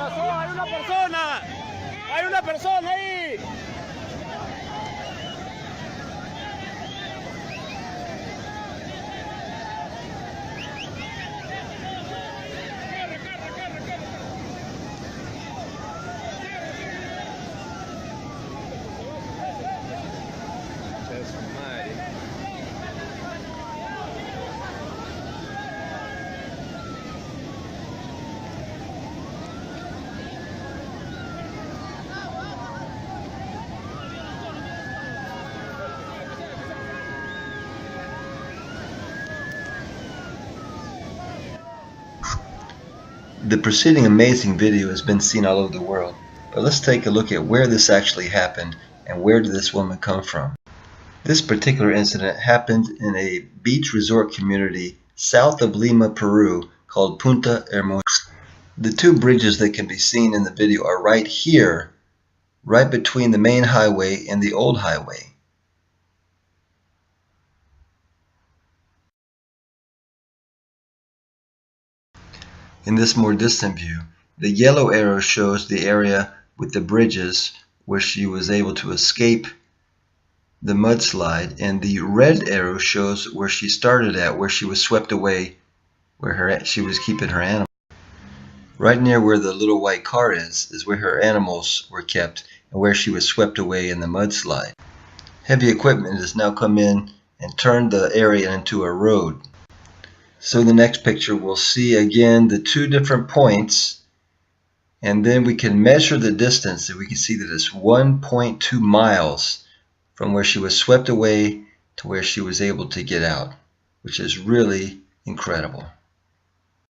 pasó? ¡Hay una persona! ¡Hay una persona ahí! The preceding amazing video has been seen all over the world, but let's take a look at where this actually happened and where did this woman come from. This particular incident happened in a beach resort community south of Lima, Peru called Punta Hermosa. The two bridges that can be seen in the video are right here, right between the main highway and the old highway. In this more distant view, the yellow arrow shows the area with the bridges where she was able to escape the mudslide, and the red arrow shows where she started at, where she was swept away, where she was keeping her animals. Right near where the little white car is where her animals were kept and where she was swept away in the mudslide. Heavy equipment has now come in and turned the area into a road. So in the next picture we'll see again the two different points, and then we can measure the distance, and we can see that it's 1.2 miles from where she was swept away to where she was able to get out, which is really incredible.